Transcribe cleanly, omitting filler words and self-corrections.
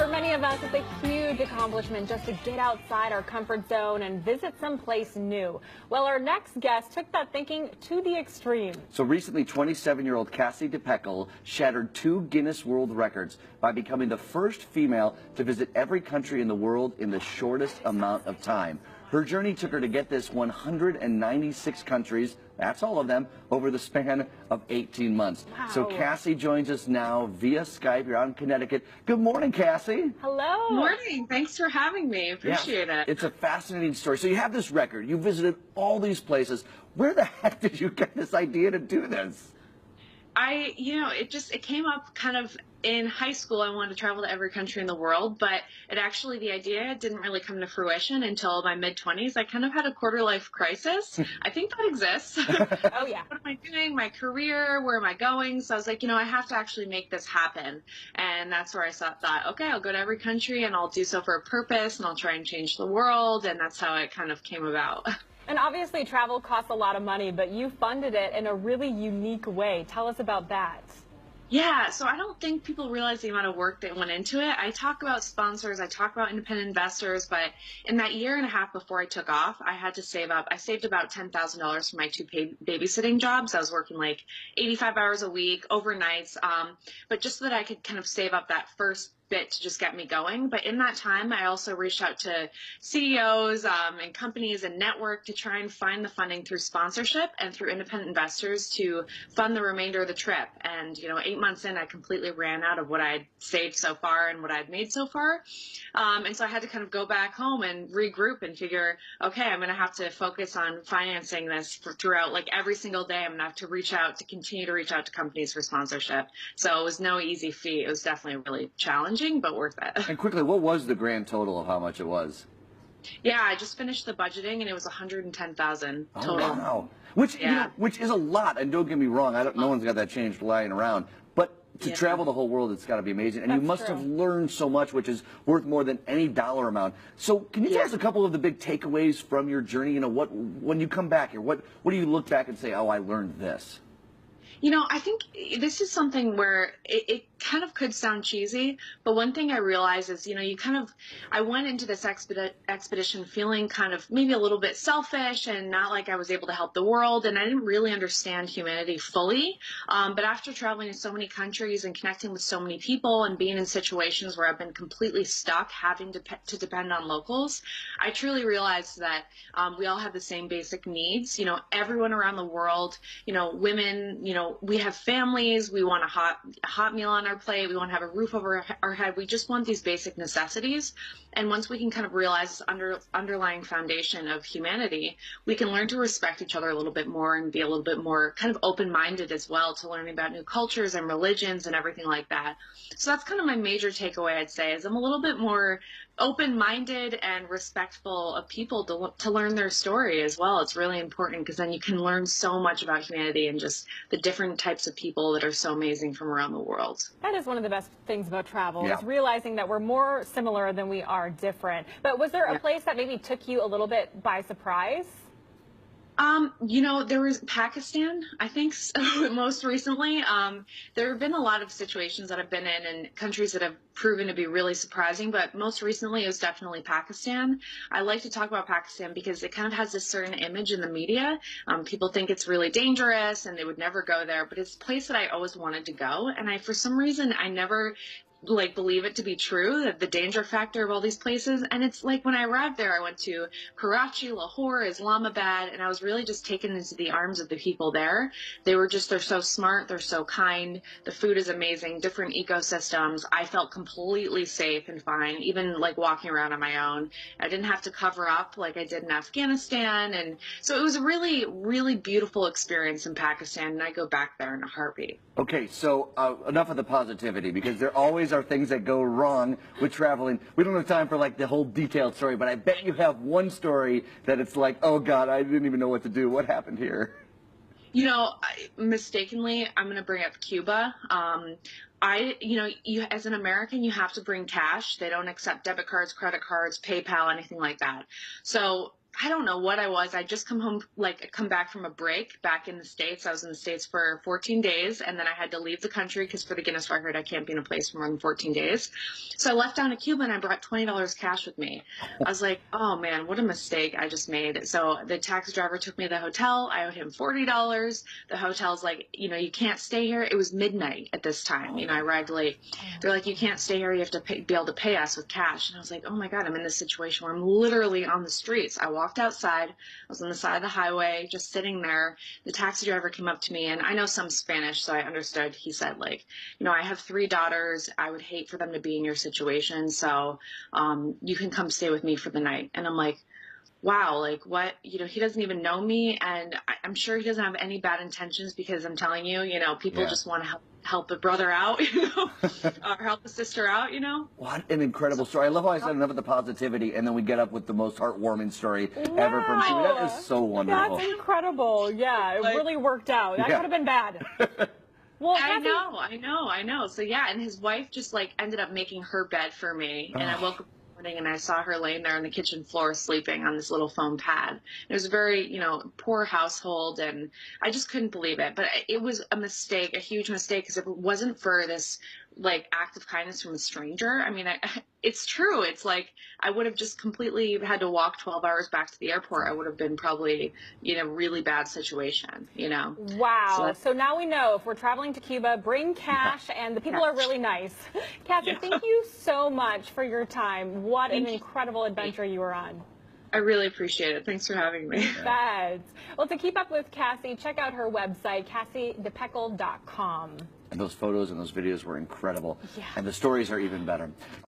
For many of us, it's a huge accomplishment just to get outside our comfort zone and visit someplace new. Well, our next guest took that thinking to the extreme. So recently, 27-year-old Cassie DePeckel shattered 2 Guinness World Records by becoming the first female to visit every country in the world in the shortest amount of time. Her journey took her to get this 196 countries, that's all of them, over the span of 18 months. Wow. So Cassie joins us now via Skype. You're out in Connecticut. Good morning, Cassie. Hello. Morning. Thanks for having me. Appreciate it. It's a fascinating story. So you have this record. You visited all these places. Where the heck did you get this idea to do this? It came up kind of in high school. I wanted to travel to every country in the world, but the idea didn't really come to fruition until my mid-20s. I kind of had a quarter-life crisis. I think that exists. Oh, yeah. What am I doing? My career? Where am I going? So I was like, I have to actually make this happen. And that's where I thought, okay, I'll go to every country and I'll do so for a purpose and I'll try and change the world. And that's how it kind of came about. And obviously travel costs a lot of money, but you funded it in a really unique way. Tell us about that. Yeah, so I don't think people realize the amount of work that went into it. I talk about sponsors, I talk about independent investors, but in that year and a half before I took off, I had to save up. I saved about $10,000 for my 2 babysitting jobs. I was working like 85 hours a week, overnights, but just so that I could kind of save up that first bit to just get me going. But in that time, I also reached out to CEOs and companies and network to try and find the funding through sponsorship and through independent investors to fund the remainder of the trip. And 8 months in, I completely ran out of what I'd saved so far and what I'd made so far. And so I had to kind of go back home and regroup and figure, okay, I'm going to have to focus on financing this throughout, like every single day. I'm going to have to continue to reach out to companies for sponsorship. So it was no easy feat. It was definitely really challenging, but worth it. And quickly, what was the grand total of how much it was? Yeah, I just finished the budgeting and it was $110,000 total. Oh, wow. Which is a lot. And don't get me wrong, no one's got that change lying around. But to travel the whole world, it's got to be amazing. And you must have learned so much, which is worth more than any dollar amount. So can you tell us a couple of the big takeaways from your journey? When you come back here, what do you look back and say, oh, I learned this? I think this is something where it kind of could sound cheesy, but one thing I realized is, I went into this expedition feeling kind of maybe a little bit selfish and not like I was able to help the world, and I didn't really understand humanity fully. But after traveling to so many countries and connecting with so many people and being in situations where I've been completely stuck having to depend on locals, I truly realized that we all have the same basic needs. Everyone around the world, women, we have families, we want a hot meal on our plate, we want to have a roof over our head, we just want these basic necessities. And once we can kind of realize this underlying foundation of humanity, we can learn to respect each other a little bit more and be a little bit more kind of open-minded as well to learning about new cultures and religions and everything like that. So that's kind of my major takeaway, I'd say, is I'm a little bit more open-minded and respectful of people to learn their story as well. It's really important because then you can learn so much about humanity and just the different types of people that are so amazing from around the world. That is one of the best things about travel, is realizing that we're more similar than we are different. But was there a place that maybe took you a little bit by surprise? There was Pakistan, I think, most recently. There have been a lot of situations that I've been in and countries that have proven to be really surprising, but most recently it was definitely Pakistan. I like to talk about Pakistan because it kind of has this certain image in the media. People think it's really dangerous and they would never go there, but it's a place that I always wanted to go. And for some reason, I never believe it to be true, that the danger factor of all these places. And it's like when I arrived there, I went to Karachi, Lahore, Islamabad, and I was really just taken into the arms of the people there. They're so smart, they're so kind, the food is amazing, different ecosystems. I felt completely safe and fine, even like walking around on my own. I didn't have to cover up like I did in Afghanistan. And so it was a really, really beautiful experience in Pakistan, and I go back there in a heartbeat. Okay, so enough of the positivity, because there always are things that go wrong with traveling. We don't have time for like the whole detailed story, but I bet you have one story that it's like, oh God, I didn't even know what to do. What happened here? Mistakenly, I'm going to bring up Cuba. As an American, you have to bring cash. They don't accept debit cards, credit cards, PayPal, anything like that. So I don't know what I was. I just come back from a break back in the States. I was in the States for 14 days, and then I had to leave the country because for the Guinness record, I can't be in a place for more than 14 days. So I left down to Cuba, and I brought $20 cash with me. I was like, oh man, what a mistake I just made. So the taxi driver took me to the hotel. I owed him $40. The hotel's like, you can't stay here. It was midnight at this time. I arrived late. They're like, you can't stay here. You have to be able to pay us with cash. And I was like, oh my God, I'm in this situation where I'm literally on the streets. I walked outside. I was on the side of the highway, just sitting there. The taxi driver came up to me, and I know some Spanish, so I understood. He said, like, I have 3 daughters. I would hate for them to be in your situation. So you can come stay with me for the night. And I'm like, wow, like what, he doesn't even know me. And I'm sure he doesn't have any bad intentions because I'm telling you, people just want to help a brother out, or help a sister out, What an incredible story. I love how I said enough of the positivity, and then we get up with the most heartwarming story ever from Cuba. That is so wonderful. That's incredible. Yeah, it really worked out. That could have been bad. Well, I know. So yeah, and his wife just like ended up making her bed for me, and I woke up and I saw her laying there on the kitchen floor sleeping on this little foam pad. It was a very, poor household, and I just couldn't believe it. But it was a mistake, a huge mistake, because if it wasn't for this like act of kindness from a stranger, I mean, it's true. It's like I would have just completely had to walk 12 hours back to the airport. I would have been probably in a really bad situation, Wow. So now we know if we're traveling to Cuba, bring cash, and the people are really nice. Cassie, thank you so much for your time. What an incredible adventure you were on. I really appreciate it. Thanks for having me. Well, to keep up with Cassie, check out her website, CassieDePeckle.com. And those photos and those videos were incredible. And the stories are even better.